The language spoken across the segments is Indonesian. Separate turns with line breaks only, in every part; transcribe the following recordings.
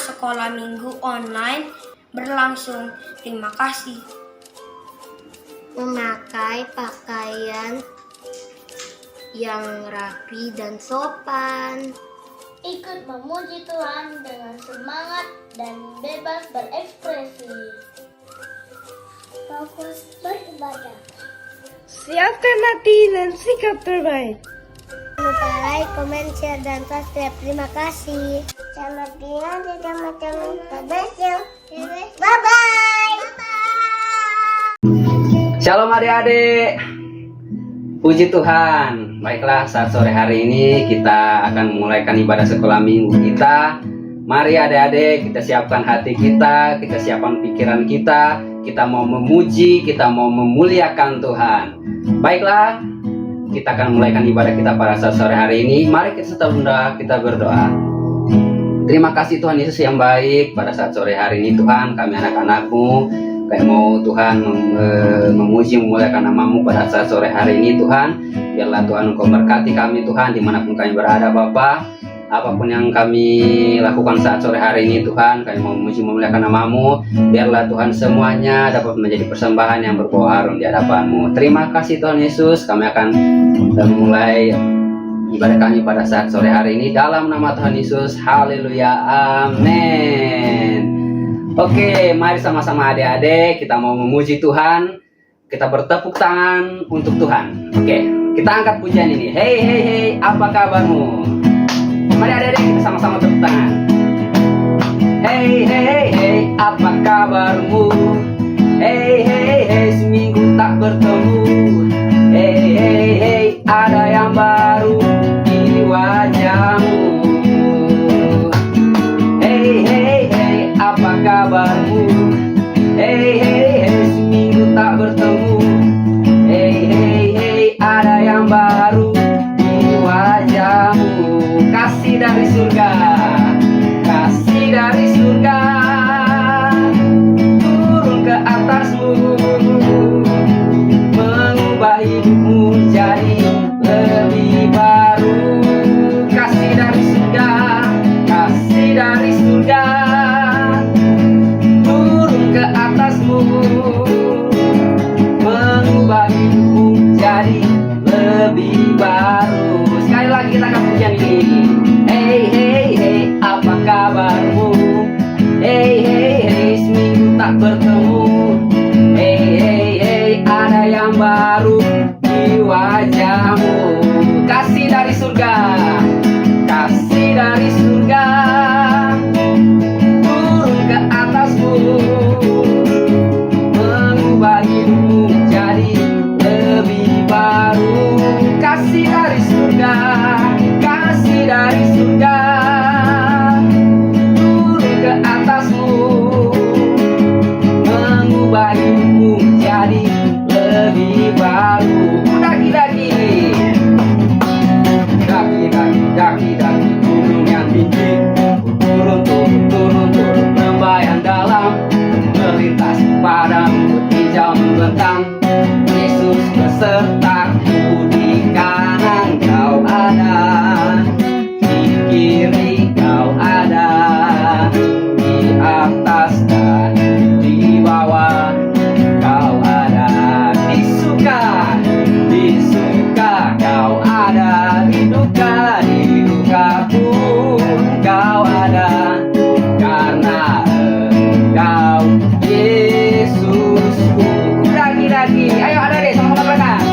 sekolah minggu online berlangsung. Terima kasih.
Memakai pakaian yang rapi dan sopan.
Ikut memuji Tuhan dengan semangat dan bebas berekspresi. Fokus beribadah.
Siapkan hati dan sikap terbaik.
Jangan lupa like, comment, share, dan subscribe. Terima kasih.
Selamat tinggal di teman-teman. Bye-bye.
Shalom adik-adik. Puji Tuhan. Baiklah, saat sore hari ini kita akan memulaikan ibadah sekolah minggu kita. Mari adik-adik, kita siapkan hati kita siapkan pikiran kita mau memuji, kita mau memuliakan Tuhan. Baiklah, kita akan memulaikan ibadah kita pada saat sore hari ini. Mari kita setunda, kita berdoa. Terima kasih Tuhan Yesus yang baik. Pada saat sore hari ini Tuhan, kami anak-anak-Mu kayak mau Tuhan memuji memuliakan nama-Mu pada saat sore hari ini Tuhan. Biarlah Tuhan Engkau berkati kami Tuhan dimanapun kami berada Bapa. Apapun yang kami lakukan saat sore hari ini Tuhan, kami mau memuji memuliakan nama-Mu. Biarlah Tuhan semuanya dapat menjadi persembahan yang berbau harum di hadapan-Mu. Terima kasih Tuhan Yesus. Kami akan memulai ibadah kami pada saat sore hari ini dalam nama Tuhan Yesus. Haleluya, amin. Oke, mari sama-sama adik-adik kita mau memuji Tuhan. Kita bertepuk tangan untuk Tuhan. Oke, kita angkat pujian ini. Hey hey hey, apa kabarmu? Mari adik-adik kita sama-sama tepuk tangan. Hey hey hey hey, apa kabarmu? Hey hey hey, seminggu tak bertemu. Hey hey hey, ada yang baru di wajahmu. Hey hey hey, apa kabarmu? Hey hey hey, seminggu tak bertemu. Hey hey hey, ada yang baru di wajahmu. Kasih dari surga, kasih dari surga turun ke atasmu, mengubah hidupmu jadi lebih baru. Kasih dari surga, kasih dari surga turun ke atasmu, mengubah hidupmu jadi lebih baru. Sekali lagi kita akan pujian ini. Hey hey hey, apa kabarmu? Hey hey hey, seminggu tak bertemu. Hey hey hey, ada yang baru di wajahmu. Kasih dari surga, kasih dari surga turun ke atasmu, mengubah hidupmu jadi lebih baru. Kasih dari surga, kasih dari surga turun ke atasmu, mengubah hidupmu jadi lebih baru. Daki-daki, daki-daki gunung yang tinggi, turun lembah yang dalam, melintas padang hijau membentang. Yesus besertaku, di kanan kau ada, di kiri kau ada, di atas dan di bawah kau ada. Di suka kau ada, di duka pun kau ada, karena Engkau Yesusku. Lagi, ayo ada deh sama-sama belakang.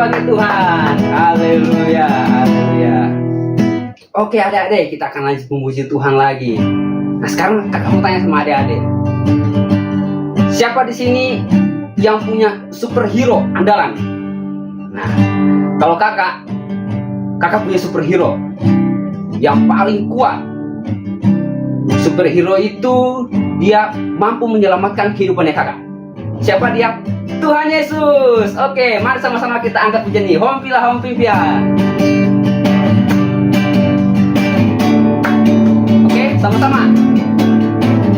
bagi Tuhan. Haleluya, haleluya. Oke adik-adik, kita akan lanjut memuji Tuhan lagi. Nah sekarang kakak mau tanya sama adik-adik. Siapa di sini yang punya superhero andalan? Nah, kalau kakak punya superhero yang paling kuat. Superhero itu dia mampu menyelamatkan kehidupannya kakak. Siapa dia? Tuhan Yesus. Oke, mari sama-sama kita angkat pujian ini. Hompilah hompipia. Oke, sama-sama.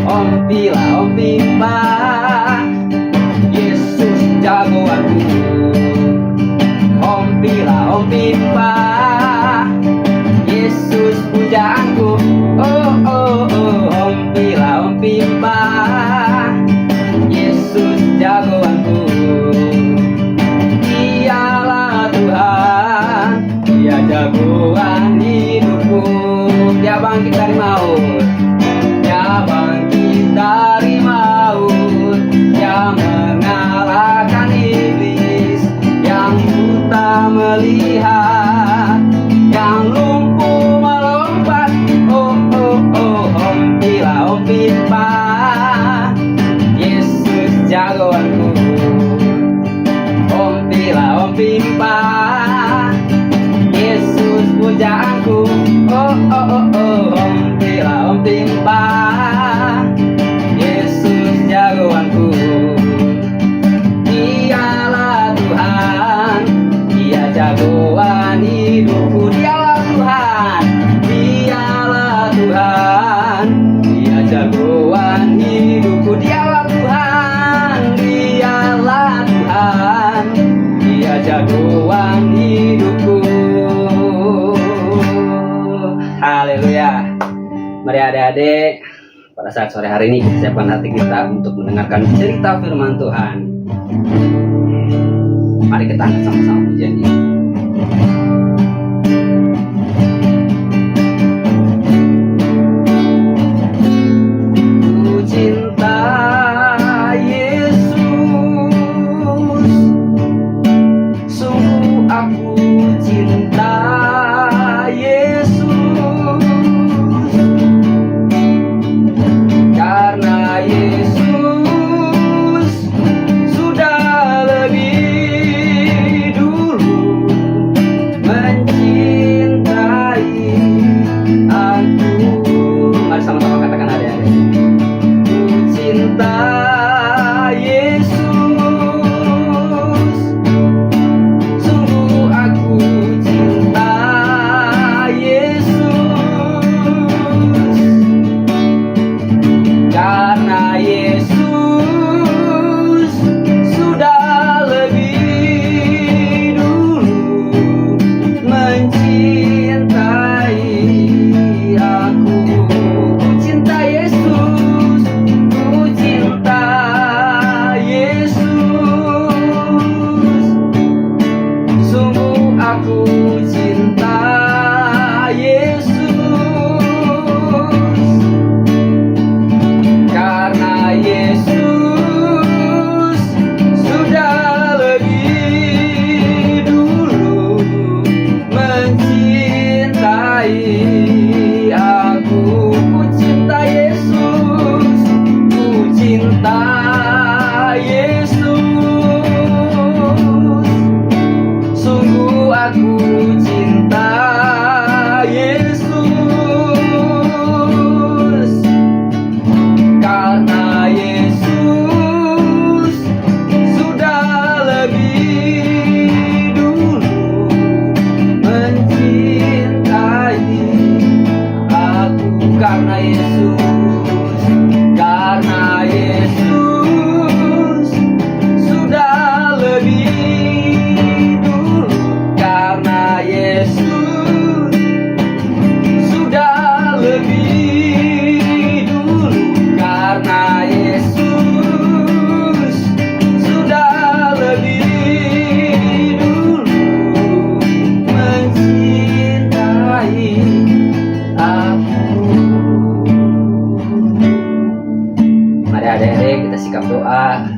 Hompilah hompipa. Yesus jagoanku. Hompilah hompipa. Yesus pujaanku. Oh oh oh, hompilah hompipa. Yesus jagoanku. Dialah Tuhan, Dia jagoan hidupku. Dia bangkit dari maut, Dia bangkit dari maut. Dia mengalahkan iblis, yang buta melihat, yang lumpuh melompat. Oh oh oh, hompilah hompipa. Yesus jagoanku. Hompilah hompimpa. Yesus pujaanku. Oh oh oh oh, hompilah hompimpa. Yesus jagoanku. Dialah Tuhan, Dia jagoan hidupku. Dialah Tuhan, Dialah Tuhan, Dia jagoan hidupku. Dialah Tuhan, Dialah Tuhan, Dia jagoan hidupku. Haleluya. Mari adik-adik, pada saat sore hari ini kita siapkan hati kita untuk mendengarkan cerita firman Tuhan. Mari kita angkat sama-sama pujian ini. Ku cinta Yesus, sungguh aku cinta Yesus, karena Yesus sudah lebih dulu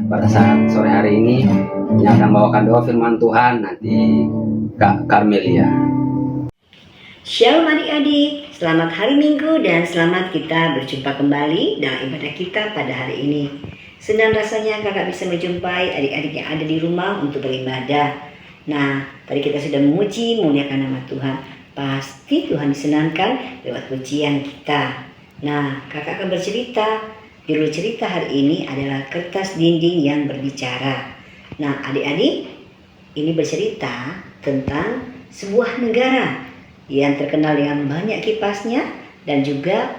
pada saat sore hari ini yang akan bawakan doa firman Tuhan nanti Kak Karmelia.
Shalom adik-adik, selamat hari Minggu dan selamat kita berjumpa kembali dalam ibadah kita pada hari ini. Senang rasanya kakak bisa menjumpai adik-adik yang ada di rumah untuk beribadah. Nah, tadi kita sudah memuji, memuliakan nama Tuhan. Pasti Tuhan disenangkan lewat pujian kita. Nah, kakak akan bercerita. Judul cerita hari ini adalah kertas dinding yang berbicara. Nah, adik-adik, ini bercerita tentang sebuah negara yang terkenal dengan banyak kipasnya dan juga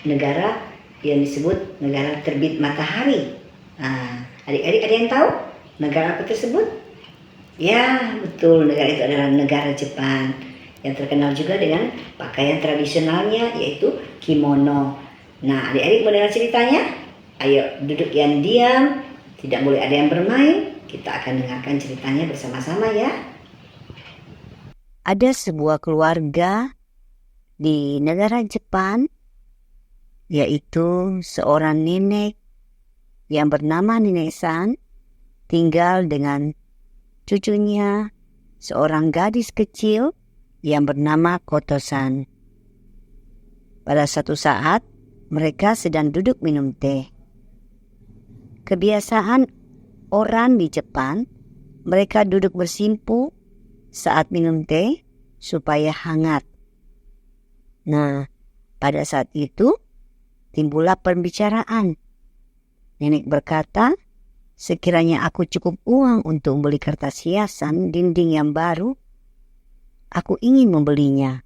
negara yang disebut negara terbit matahari. Nah, adik-adik ada yang tahu negara apa tersebut? Ya, betul, negara itu adalah negara Jepang yang terkenal juga dengan pakaian tradisionalnya yaitu kimono. Nah, adik-adik mendengar ceritanya? Ayo duduk yang diam, tidak boleh ada yang bermain. Kita akan dengarkan ceritanya bersama-sama ya.
Ada sebuah keluarga di negara Jepang, yaitu seorang nenek yang bernama Nenek San, tinggal dengan cucunya, seorang gadis kecil yang bernama Koto-san. Pada satu saat, mereka sedang duduk minum teh. Kebiasaan orang di Jepang, mereka duduk bersimpu saat minum teh supaya hangat. Nah, pada saat itu timbullah pembicaraan. Nenek berkata, sekiranya aku cukup uang untuk membeli kertas hiasan dinding yang baru, aku ingin membelinya,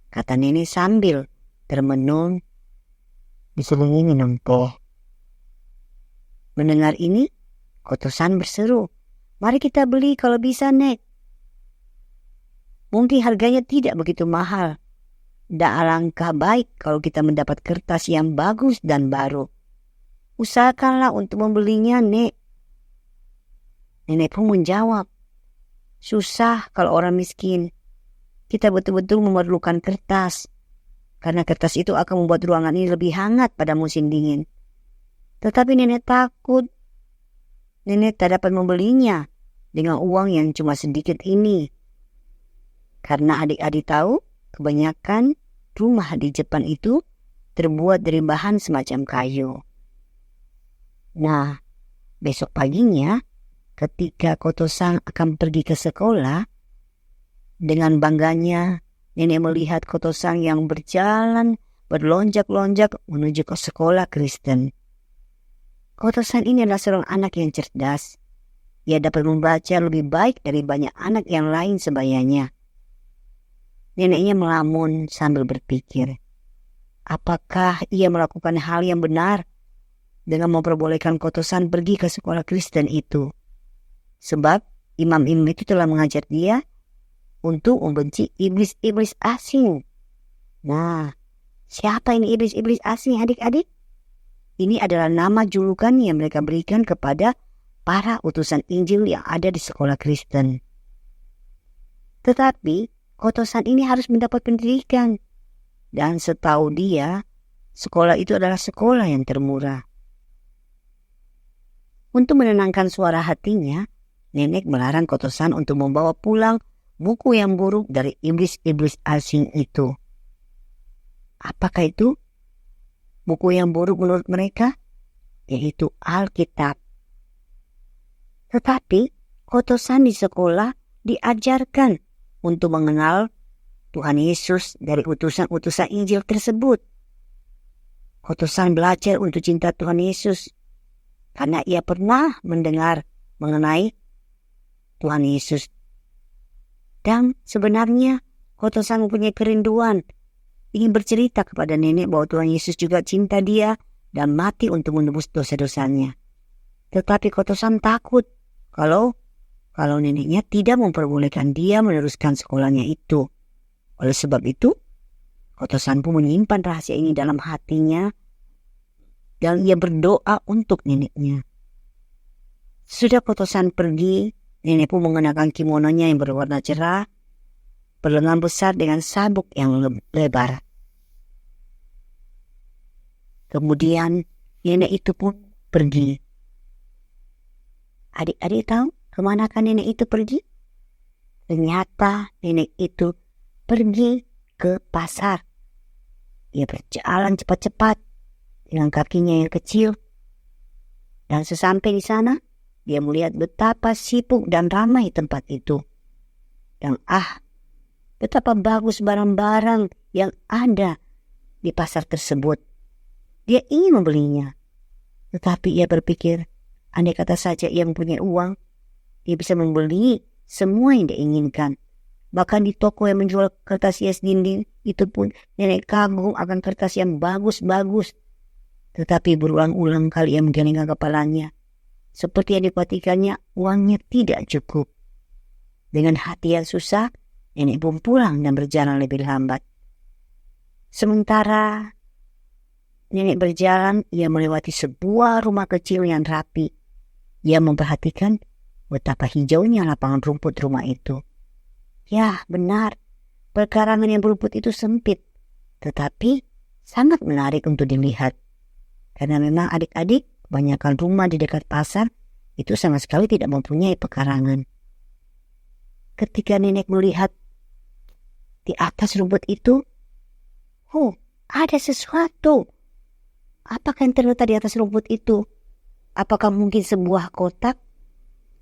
kata nenek sambil termenung diselingi minum teh. Mendengar ini, Koto-san berseru, "Mari kita beli kalau bisa, Nek. Mungkin harganya tidak begitu mahal. Dan alangkah baik kalau kita mendapat kertas yang bagus dan baru. Usahakanlah untuk membelinya, Nek." Nenek pun menjawab, "Susah kalau orang miskin. Kita betul-betul memerlukan kertas. Karena kertas itu akan membuat ruangan ini lebih hangat pada musim dingin. Tetapi nenek takut. Nenek tak dapat membelinya dengan uang yang cuma sedikit ini. Karena adik-adik tahu, kebanyakan rumah di Jepang itu terbuat dari bahan semacam kayu." Nah, besok paginya ketika Koto-san akan pergi ke sekolah, dengan bangganya nenek melihat Koto-san yang berjalan berlonjak-lonjak menuju ke sekolah Kristen. Koto-san ini adalah seorang anak yang cerdas. Ia dapat membaca lebih baik dari banyak anak yang lain sebayanya. Neneknya melamun sambil berpikir, apakah ia melakukan hal yang benar dengan memperbolehkan Koto-san pergi ke sekolah Kristen itu? Sebab imam-imam itu telah mengajar dia untuk membenci iblis-iblis asing. Nah, siapa ini iblis-iblis asing adik-adik? Ini adalah nama julukan yang mereka berikan kepada para utusan Injil yang ada di sekolah Kristen. Tetapi Koto-san ini harus mendapat pendidikan. Dan setahu dia, sekolah itu adalah sekolah yang termurah. Untuk menenangkan suara hatinya, nenek melarang Koto-san untuk membawa pulang buku yang buruk dari iblis-iblis asing itu. Apakah itu? Buku yang buruk menurut mereka, yaitu Alkitab. Tetapi Koto-san di sekolah diajarkan untuk mengenal Tuhan Yesus dari utusan-utusan Injil tersebut. Koto-san belajar untuk cinta Tuhan Yesus karena ia pernah mendengar mengenai Tuhan Yesus. Dan sebenarnya Koto-san mempunyai kerinduan ingin bercerita kepada nenek bahwa Tuhan Yesus juga cinta dia dan mati untuk menebus dosa-dosanya. Tetapi Koto-san takut kalau neneknya tidak memperbolehkan dia meneruskan sekolahnya itu. Oleh sebab itu, Koto-san pun menyimpan rahasia ini dalam hatinya dan ia berdoa untuk neneknya. Sesudah Koto-san pergi, nenek pun mengenakan kimononya yang berwarna cerah, berlengan besar dengan sabuk yang lebar. Kemudian nenek itu pun pergi. Adik-adik tahu kemana kan nenek itu pergi? Ternyata nenek itu pergi ke pasar. Ia berjalan cepat-cepat dengan kakinya yang kecil. Dan sesampai di sana, dia melihat betapa sibuk dan ramai tempat itu. Dan betapa bagus barang-barang yang ada di pasar tersebut. Dia ingin membelinya. Tetapi ia berpikir, andai kata saja ia mempunyai uang, dia bisa membeli semua yang dia inginkan. Bahkan di toko yang menjual kertas hias dinding, itu pun nenek kagum akan kertas yang bagus-bagus. Tetapi berulang-ulang kali ia menggelengkan kepalanya. Seperti yang dipatikannya, uangnya tidak cukup. Dengan hati yang susah, nenek pun pulang dan berjalan lebih lambat. Sementara nenek berjalan, ia melewati sebuah rumah kecil yang rapi. Ia memperhatikan betapa hijaunya lapangan rumput rumah itu. Ya, benar. Perkarangan yang berumput itu sempit, tetapi sangat menarik untuk dilihat. Karena memang adik-adik, kebanyakan rumah di dekat pasar itu sama sekali tidak mempunyai pekarangan. Ketika nenek melihat di atas rumput itu, ada sesuatu. Apakah yang terletak di atas rumput itu? Apakah mungkin sebuah kotak?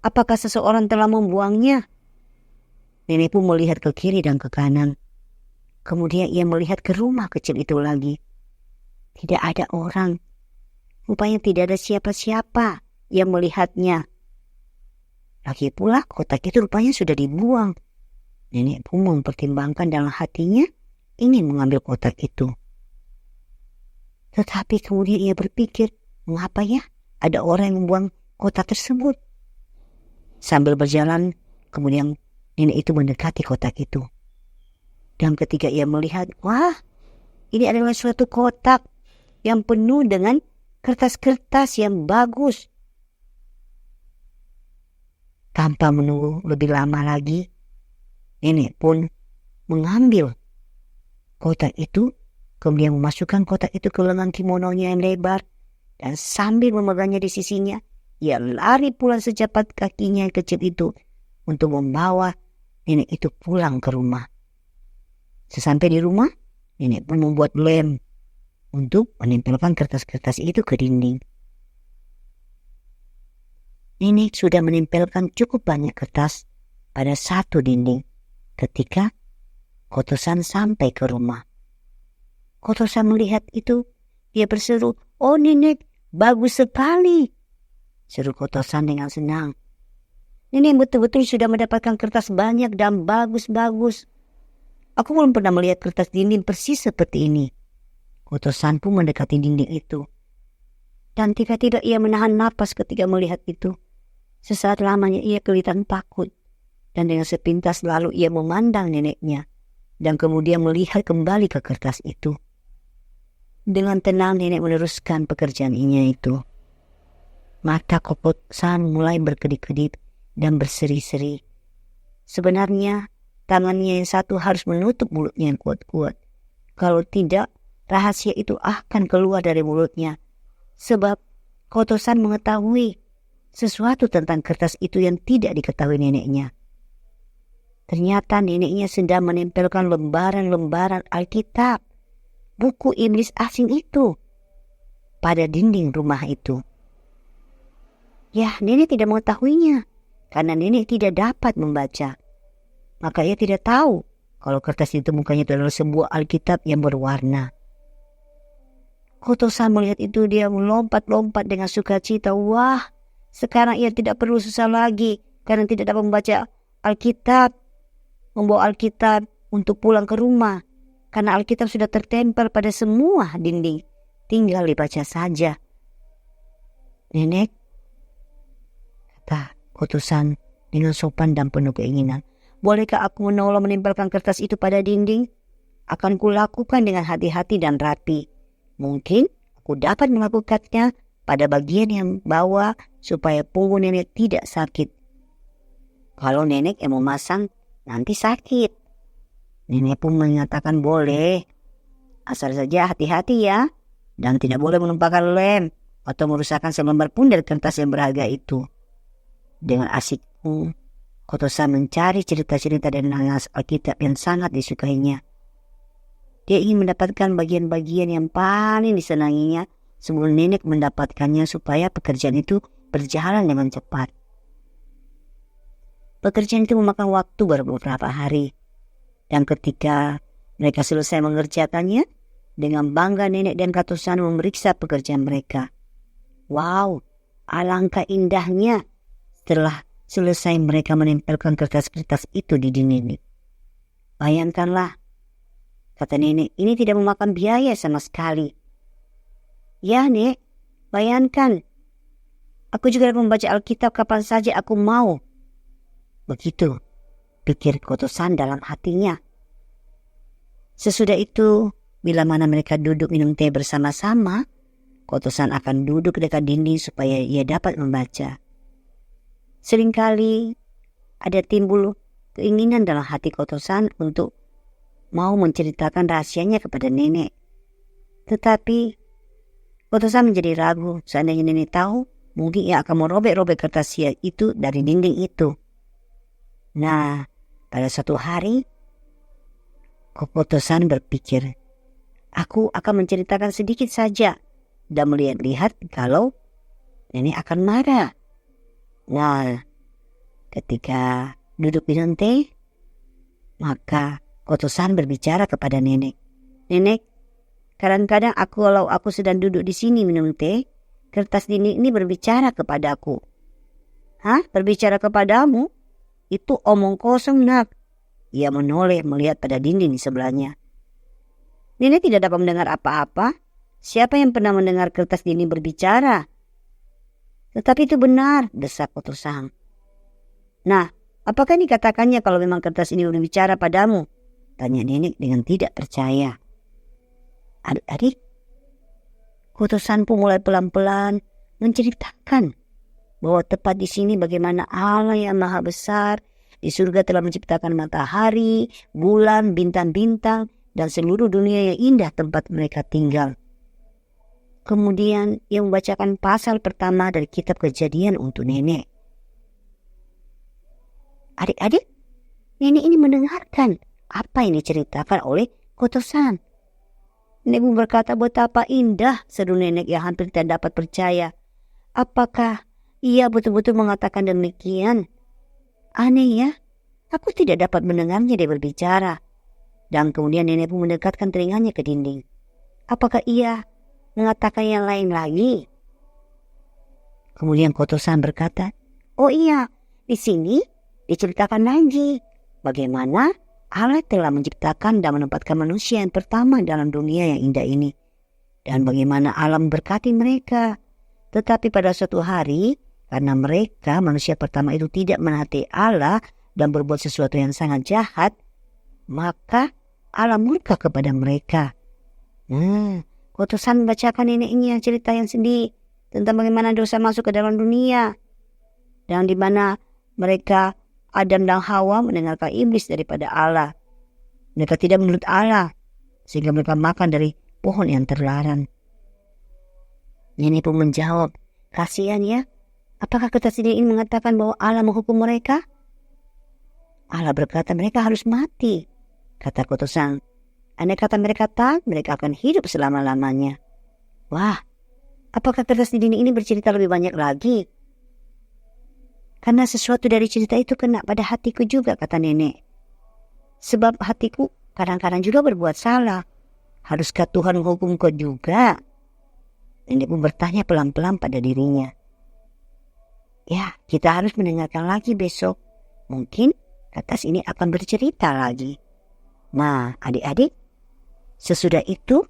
Apakah seseorang telah membuangnya? Nenek pun melihat ke kiri dan ke kanan. Kemudian ia melihat ke rumah kecil itu lagi. Tidak ada orang. Rupanya tidak ada siapa-siapa yang melihatnya. Lagi pula kotak itu rupanya sudah dibuang. Nenek pun mempertimbangkan dalam hatinya ingin mengambil kotak itu. Tetapi kemudian ia berpikir, mengapa ya ada orang yang membuang kotak tersebut? Sambil berjalan, kemudian nenek itu mendekati kotak itu. Dan ketika ia melihat, ini adalah suatu kotak yang penuh dengan kertas-kertas yang bagus. Tanpa menunggu lebih lama lagi, nenek pun mengambil kotak itu, kemudian memasukkan kotak itu ke lengan kimononya yang lebar, dan sambil memegangnya di sisinya, ia lari pula secepat kakinya yang kecil itu untuk membawa nenek itu pulang ke rumah. Sesampai di rumah, nenek pun membuat lem untuk menempelkan kertas-kertas itu ke dinding. Nenek sudah menempelkan cukup banyak kertas pada satu dinding ketika Kotosan sampai ke rumah. Kotosan melihat itu, dia berseru, "Oh nenek, bagus sekali!" Seru Kotosan dengan senang. Nenek betul-betul sudah mendapatkan kertas banyak dan bagus-bagus. Aku belum pernah melihat kertas dinding persis seperti ini. Kotosan pun mendekati dinding itu. Dan tiba-tiba ia menahan napas ketika melihat itu. Sesaat lamanya ia kelihatan takut. Dan dengan sepintas lalu ia memandang neneknya. Dan kemudian melihat kembali ke kertas itu. Dengan tenang nenek meneruskan pekerjaannya itu. Mata Kotosan mulai berkedip-kedip dan berseri-seri. Sebenarnya tangannya yang satu harus menutup mulutnya yang kuat-kuat. Kalau tidak, rahasia itu akan keluar dari mulutnya. Sebab Kotosan mengetahui sesuatu tentang kertas itu yang tidak diketahui neneknya. Ternyata neneknya sedang menempelkan lembaran-lembaran Alkitab, buku iblis asing itu, pada dinding rumah itu. Ya, nenek tidak mengetahuinya, karena nenek tidak dapat membaca. Maka ia tidak tahu kalau kertas itu mukanya itu adalah sebuah Alkitab yang berwarna. Kotosan melihat itu, dia melompat-lompat dengan sukacita. Wah, sekarang ia tidak perlu susah lagi karena tidak dapat membaca Alkitab. Membawa Alkitab untuk pulang ke rumah. Karena Alkitab sudah tertempel pada semua dinding. Tinggal dibaca saja. Nenek, kata Kotosan dengan sopan dan penuh keinginan, bolehkah aku menolong menempelkan kertas itu pada dinding? Akan kulakukan dengan hati-hati dan rapi. Mungkin aku dapat melakukannya pada bagian yang bawah supaya punggung nenek tidak sakit. Kalau nenek yang memasang, nanti sakit. Nenek pun menyatakan boleh. Asal saja hati-hati ya. Dan tidak boleh menumpahkan lem atau merusakkan selembar pun dari kertas yang berharga itu. Dengan asikku, Kotosan mencari cerita-cerita dan naskah Alkitab yang sangat disukainya. Dia ingin mendapatkan bagian-bagian yang paling disenanginya sebelum nenek mendapatkannya supaya pekerjaan itu berjalan dengan cepat. Pekerjaan itu memakan waktu beberapa hari. Dan ketika mereka selesai mengerjakannya, dengan bangga nenek dan Kotosan memeriksa pekerjaan mereka. Wow, alangkah indahnya setelah selesai mereka menempelkan kertas-kertas itu di dinding. Bayangkanlah, kata nenek, ini tidak memakan biaya sama sekali. Ya, Nek, bayangkan. Aku juga dapat membaca Alkitab kapan saja aku mau. Begitu, pikir Kotosan dalam hatinya. Sesudah itu, bila mana mereka duduk minum teh bersama-sama, Kotosan akan duduk dekat dinding supaya ia dapat membaca. Seringkali ada timbul keinginan dalam hati Kotosan untuk mau menceritakan rahasianya kepada nenek. Tetapi Kotosan menjadi ragu, seandainya nenek tahu, mungkin ia akan merobek-robek kertas itu dari dinding itu. Nah, pada suatu hari, Kotosan berpikir, aku akan menceritakan sedikit saja dan melihat-lihat kalau nenek akan marah. Nah, ketika duduk minum teh, maka Kotosan berbicara kepada nenek. Nenek, kadang-kadang kalau aku sedang duduk di sini minum teh, kertas dinding ini berbicara kepadaku. Hah? Berbicara kepadamu? Itu omong kosong, Nak. Ia menoleh melihat pada dinding di sebelahnya. Nenek tidak dapat mendengar apa-apa. Siapa yang pernah mendengar kertas dinding berbicara? Tetapi itu benar, desak Kotosan. Nah, apakah ini katakannya kalau memang kertas ini berbicara padamu? Tanya nenek dengan tidak percaya. Adik-adik, Kotosan pun mulai pelan-pelan menceritakan bahwa tepat di sini bagaimana Allah yang maha besar di surga telah menciptakan matahari, bulan, bintang-bintang, dan seluruh dunia yang indah tempat mereka tinggal. Kemudian ia membacakan pasal pertama dari kitab Kejadian untuk nenek. Adik-adik, nenek ini mendengarkan apa yang diceritakan oleh Kotosan. Nenek pun berkata, betapa indah, seru nenek yang hampir tidak dapat percaya. Apakah ia betul-betul mengatakan demikian? Aneh ya, aku tidak dapat mendengarnya dia berbicara. Dan kemudian nenek pun mendekatkan telinganya ke dinding. Apakah ia mengatakan yang lain lagi? Kemudian Kotosan berkata, oh iya, di sini diceritakan lagi bagaimana Allah telah menciptakan dan menempatkan manusia yang pertama dalam dunia yang indah ini. Dan bagaimana alam berkati mereka. Tetapi pada suatu hari, karena mereka manusia pertama itu tidak menaati Allah dan berbuat sesuatu yang sangat jahat, maka Allah murka kepada mereka. Kotosan membacakan neneknya cerita yang sedih tentang bagaimana dosa masuk ke dalam dunia. Dan di mana mereka, Adam dan Hawa, mendengarkan iblis daripada Allah. Mereka tidak menurut Allah, sehingga mereka makan dari pohon yang terlarang. Nenek pun menjawab, kasihan ya, apakah kertas ini mengatakan bahwa Allah menghukum mereka? Allah berkata mereka harus mati, kata Kotosan. Andai kata mereka taat, mereka akan hidup selama-lamanya. Wah, apakah kertas di dinding ini bercerita lebih banyak lagi? Karena sesuatu dari cerita itu kena pada hatiku juga, kata nenek. Sebab hatiku kadang-kadang juga berbuat salah. Haruskah Tuhan menghukum kau juga? Nenek pun bertanya pelan-pelan pada dirinya. Ya, kita harus mendengarkan lagi besok. Mungkin kertas ini akan bercerita lagi. Nah, adik-adik, sesudah itu,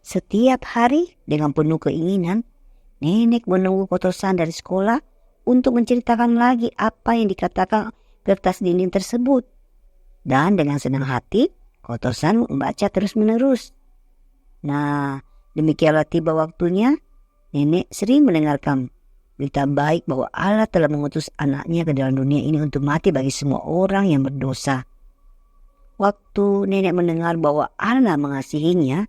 setiap hari dengan penuh keinginan, nenek menunggu Kotosan dari sekolah untuk menceritakan lagi apa yang dikatakan kertas dinding tersebut. Dan dengan senang hati, Kotosan membaca terus-menerus. Nah, demikianlah tiba waktunya, nenek sering mendengarkan berita baik bahwa Allah telah mengutus anaknya ke dalam dunia ini untuk mati bagi semua orang yang berdosa. Waktu nenek mendengar bahwa Allah mengasihinya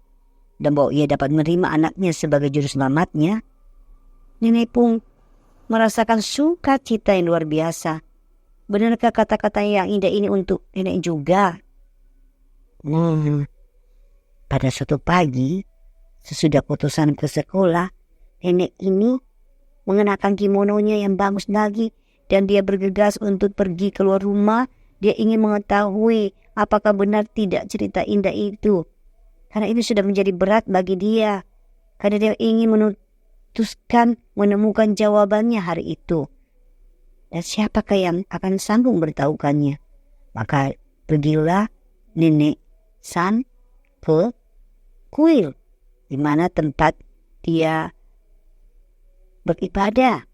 dan bahwa ia dapat menerima anaknya sebagai juru selamatnya, nenek pun merasakan sukacita yang luar biasa. Benarkah kata-kata yang indah ini untuk nenek juga? Pada suatu pagi, sesudah putusan ke sekolah, nenek ini mengenakan kimononya yang bagus lagi dan dia bergegas untuk pergi keluar rumah. Dia ingin mengetahui apakah benar tidak cerita indah itu. Karena itu sudah menjadi berat bagi dia. Karena dia ingin memutuskan menemukan jawabannya hari itu. Dan siapakah yang akan sanggup beritahukannya? Maka pergilah nenek San ke kuil, di mana tempat dia beribadah.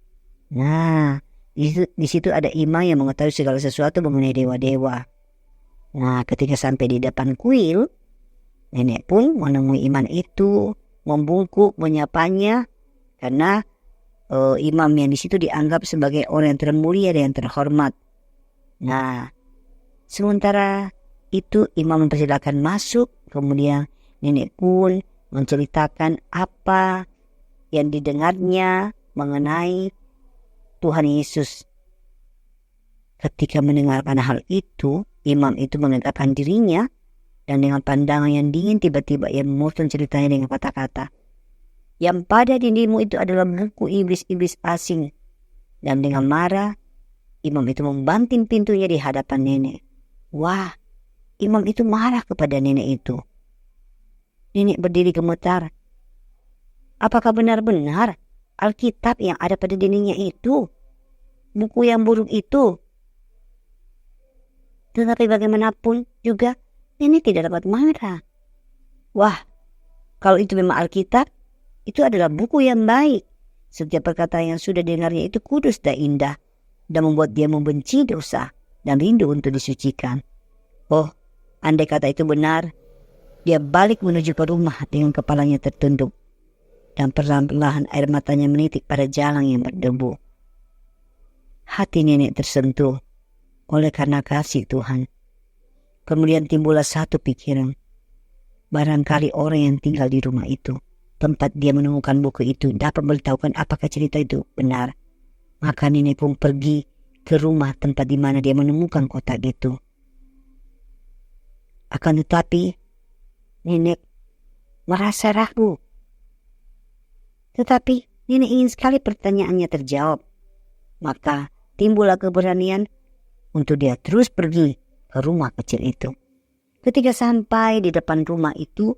Nah, di situ ada imam yang mengetahui segala sesuatu mengenai dewa-dewa. Nah, ketika sampai di depan kuil, nenek pun menemui imam itu, membungkuk, menyapanya, karena imam yang di situ dianggap sebagai orang yang termulia dan yang terhormat. Nah, sementara itu imam mempersilakan masuk, kemudian nenek pun menceritakan apa yang didengarnya mengenai Tuhan Yesus. Ketika mendengarkan hal itu, imam itu menegakkan dirinya dan dengan pandangan yang dingin tiba-tiba ia memotong ceritanya dengan kata-kata, "Yang pada dindingmu itu adalah buku iblis-iblis asing." Dan dengan marah, imam itu membanting pintunya di hadapan nenek. Wah, imam itu marah kepada nenek itu. Nenek berdiri gemetar. Apakah benar-benar Alkitab yang ada pada dindingnya itu buku yang buruk itu? Tetapi bagaimanapun juga nenek tidak dapat marah. Wah, kalau itu memang Alkitab, itu adalah buku yang baik. Setiap perkataan yang sudah dengarnya itu kudus dan indah dan membuat dia membenci dosa dan rindu untuk disucikan. Oh, andai kata itu benar, dia balik menuju ke rumah dengan kepalanya tertunduk dan perlahan-lahan air matanya menitik pada jalan yang berdebu. Hati nenek tersentuh oleh karena kasih Tuhan. Kemudian timbullah satu pikiran. Barangkali orang yang tinggal di rumah itu, tempat dia menemukan buku itu, dapat memberitahukan apakah cerita itu benar. Maka nenek pun pergi ke rumah tempat di mana dia menemukan kotak itu. Akan tetapi, nenek merasa ragu. Tetapi nenek ingin sekali pertanyaannya terjawab. Maka timbullah keberanian untuk dia terus pergi ke rumah kecil itu. Ketika sampai di depan rumah itu,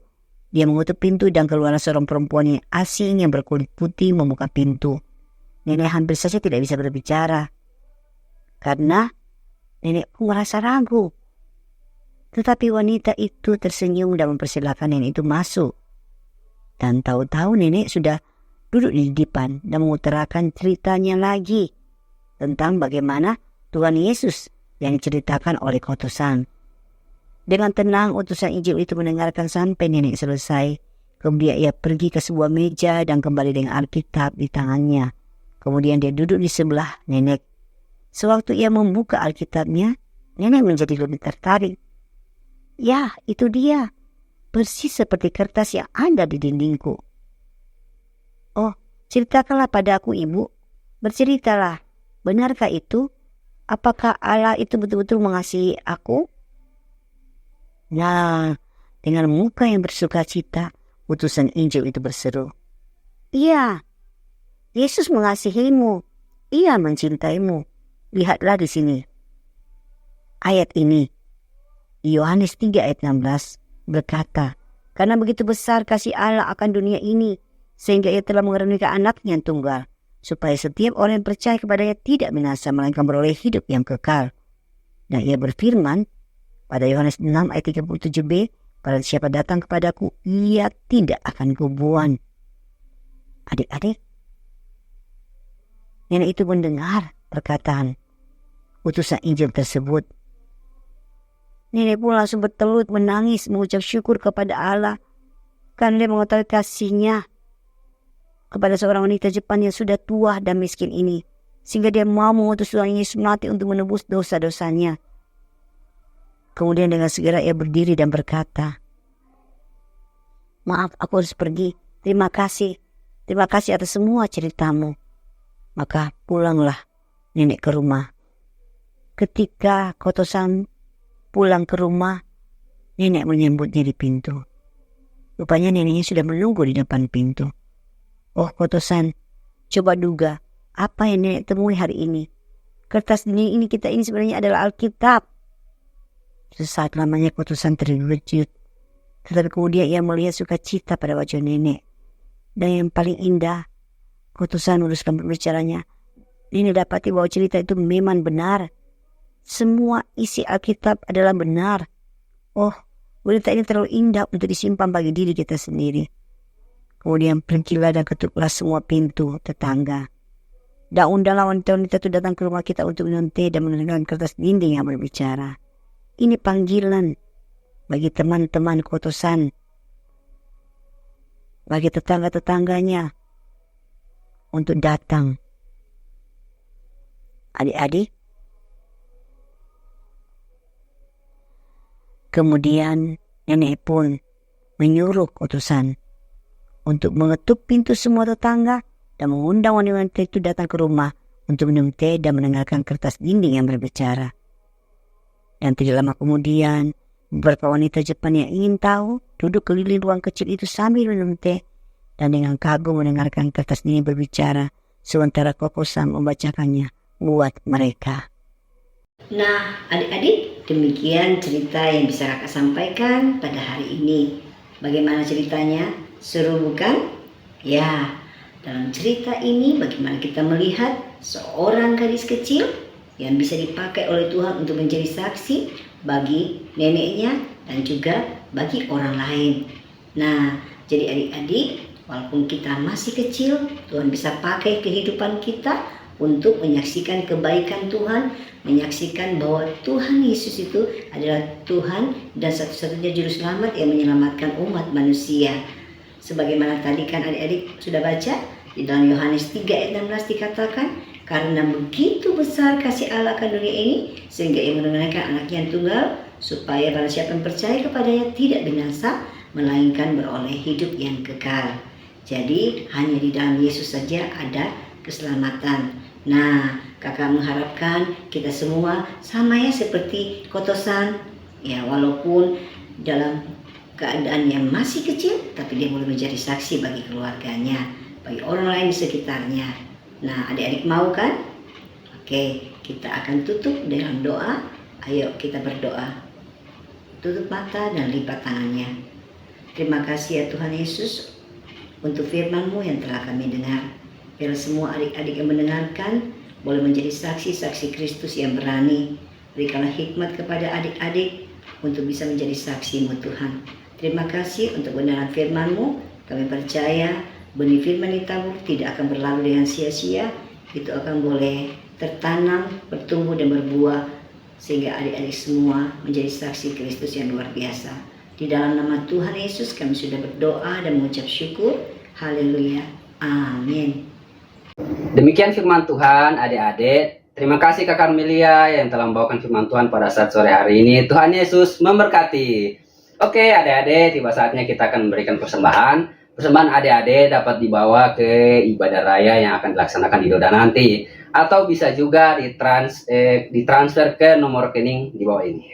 dia mengutuk pintu dan keluarlah seorang perempuan yang asing yang berkulit putih membuka pintu. Nenek hampir saja tidak bisa berbicara karena nenek pun merasa ragu. Tetapi wanita itu tersenyum dan mempersilahkan nenek itu masuk. Dan tahu-tahu nenek sudah duduk di depan dan mengutarakan ceritanya lagi tentang bagaimana Tuhan Yesus yang diceritakan oleh utusan. Dengan tenang utusan Injil itu mendengarkan sampai nenek selesai. Kemudian ia pergi ke sebuah meja dan kembali dengan Alkitab di tangannya. Kemudian dia duduk di sebelah nenek. Sewaktu ia membuka Alkitabnya, nenek menjadi lebih tertarik. Ya, itu dia. Persis seperti kertas yang ada di dindingku. Oh, ceritakanlah padaku, Ibu. Berceritalah. Benarkah itu? Apakah Allah itu betul-betul mengasihi aku? Nah, dengan muka yang bersuka cita, utusan Injil itu berseru, "Iya, Yesus mengasihimu. Ia mencintaimu. Lihatlah di sini." Ayat ini, Yohanes 3 ayat 16 berkata, "Karena begitu besar kasih Allah akan dunia ini, sehingga ia telah mengaruniakan anaknya yang tunggal, supaya setiap orang yang percaya kepadanya tidak binasa, melainkan beroleh hidup yang kekal." Dan ia berfirman pada Yohanes 6 ayat 37b, "Barang siapa datang kepadaku, ia tidak akan kubuang." Adik-adik, nenek itu mendengar perkataan utusan Injil tersebut. Nenek pun langsung bertelut menangis mengucap syukur kepada Allah karena dia mengetahui kasihnya kepada seorang wanita Jepang yang sudah tua dan miskin ini, sehingga dia mau mengutus Tuhan Yesus mati untuk menebus dosa-dosanya. Kemudian dengan segera ia berdiri dan berkata, "Maaf, aku harus pergi. Terima kasih. Terima kasih atas semua ceritamu." Maka pulanglah nenek ke rumah. Ketika Kotosan pulang ke rumah, nenek menyambutnya di pintu. Rupanya neneknya sudah menunggu di depan pintu. Oh Kotosan, coba duga apa yang nenek temui hari ini. Kertas ini kita ini sebenarnya adalah Alkitab. Sesaat lamanya Kotosan terkejut. Tetapi kemudian ia melihat sukacita pada wajah nenek. Dan yang paling indah, Kotosan meneruskan berbicaranya. Nenek dapati bahwa cerita itu memang benar. Semua isi Alkitab adalah benar. Oh, berita ini terlalu indah untuk disimpan bagi diri kita sendiri. Kemudian pergilah dan ketuklah semua pintu tetangga. Dan undanglah wanita-wanita itu datang ke rumah kita untuk minum teh dan mendengarkan kertas dinding yang berbicara. Ini panggilan bagi teman-teman Kotosan, bagi tetangga-tetangganya untuk datang. Adik-adik, kemudian nenek pun menyuruh Kotosan untuk mengetuk pintu semua tetangga dan mengundang wanita itu datang ke rumah untuk minum teh dan mendengarkan kertas dinding yang berbicara. Dan tidak lama kemudian, beberapa wanita Jepang yang ingin tahu duduk keliling ruang kecil itu sambil minum teh dan dengan kagum mendengarkan kertas dinding berbicara sementara Kotosan membacakannya buat mereka.
Nah, adik-adik, demikian cerita yang bisa kakak sampaikan pada hari ini. Bagaimana ceritanya? Seru bukan? Ya, dalam cerita ini bagaimana kita melihat seorang gadis kecil yang bisa dipakai oleh Tuhan untuk menjadi saksi bagi neneknya dan juga bagi orang lain. Nah, jadi adik-adik, walaupun kita masih kecil, Tuhan bisa pakai kehidupan kita untuk menyaksikan kebaikan Tuhan, menyaksikan bahwa Tuhan Yesus itu adalah Tuhan dan satu-satunya juru selamat yang menyelamatkan umat manusia. Sebagaimana tadi kan adik-adik sudah baca di dalam Yohanes 3 ayat 16 dikatakan, karena begitu besar kasih Allah akan dunia ini sehingga ia menurunkan anaknya yang tunggal supaya barang siapa yang percaya kepadanya tidak binasa melainkan beroleh hidup yang kekal. Jadi hanya di dalam Yesus saja ada keselamatan. Nah, kakak mengharapkan kita semua sama ya seperti Kotosan. Ya, walaupun dalam keadaan yang masih kecil, tapi dia boleh menjadi saksi bagi keluarganya, bagi orang lain di sekitarnya. Nah, adik-adik mau kan? Oke, kita akan tutup dengan doa. Ayo kita berdoa. Tutup mata dan lipat tangannya. Terima kasih ya Tuhan Yesus untuk firman-Mu yang telah kami dengar. Biar semua adik-adik yang mendengarkan boleh menjadi saksi-saksi Kristus yang berani. Berikanlah hikmat kepada adik-adik untuk bisa menjadi saksi-Mu Tuhan. Terima kasih untuk kebenaran firman-Mu. Kami percaya benih firman ditabur tidak akan berlalu dengan sia-sia. Itu akan boleh tertanam, bertumbuh dan berbuah sehingga adik-adik semua menjadi saksi Kristus yang luar biasa. Di dalam nama Tuhan Yesus kami sudah berdoa dan mengucap syukur. Haleluya. Amin.
Demikian firman Tuhan, adik-adik. Terima kasih Kak Carmelia yang telah membawakan firman Tuhan pada saat sore hari ini. Tuhan Yesus memberkati. Oke, adik-adik, tiba saatnya kita akan memberikan persembahan. Persembahan adik-adik dapat dibawa ke ibadah raya yang akan dilaksanakan di Doda nanti, atau bisa juga ditransfer ke nomor rekening di bawah ini.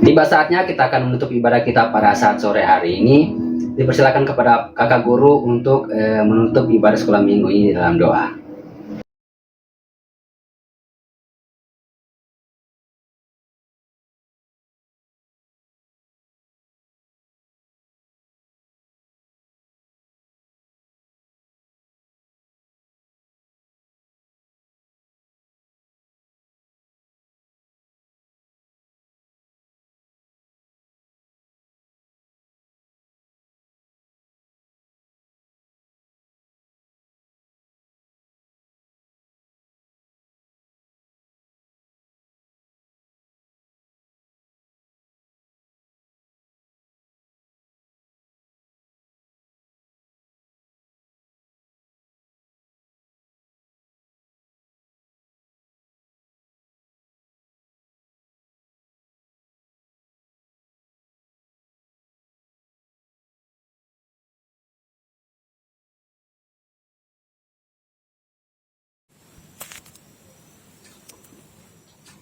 Tiba saatnya kita akan menutup ibadah kita pada saat sore hari ini. Dipersilakan kepada kakak guru untuk menutup ibadah sekolah minggu ini dalam doa.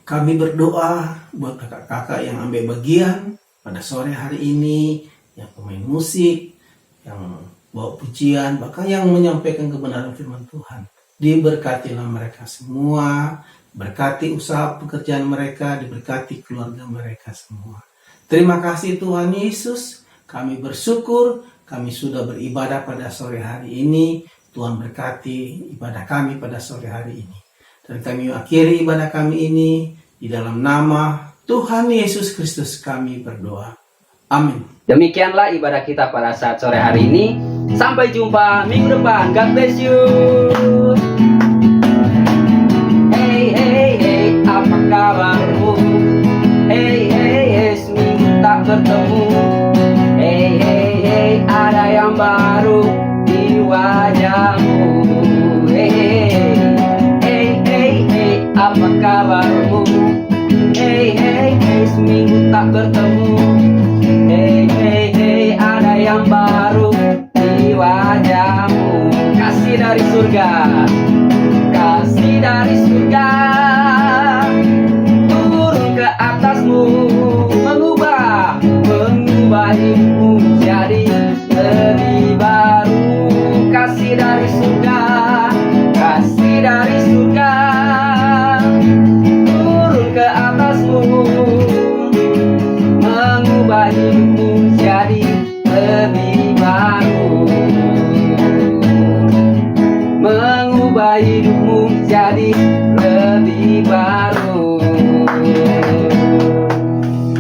Kami berdoa buat kakak-kakak yang ambil bagian pada sore hari ini, yang pemain musik, yang bawa pujian, bahkan yang menyampaikan kebenaran firman Tuhan. Diberkatilah mereka semua, berkati usaha pekerjaan mereka, diberkati keluarga mereka semua. Terima kasih Tuhan Yesus, kami bersyukur, kami sudah beribadah pada sore hari ini. Tuhan berkati ibadah kami pada sore hari ini. Dan kami akhiri ibadah kami ini di dalam nama Tuhan Yesus Kristus kami berdoa. Amin.
Demikianlah ibadah kita pada saat sore hari ini. Sampai jumpa minggu depan. God bless you. Hey, hey, hey, apa kabarmu? Hey, hey, hey, seminggu tak bertemu. Hey, hey, hey, ada yang baru di wajahmu. Hey, hey, hey, hey, hey, apa kabarmu?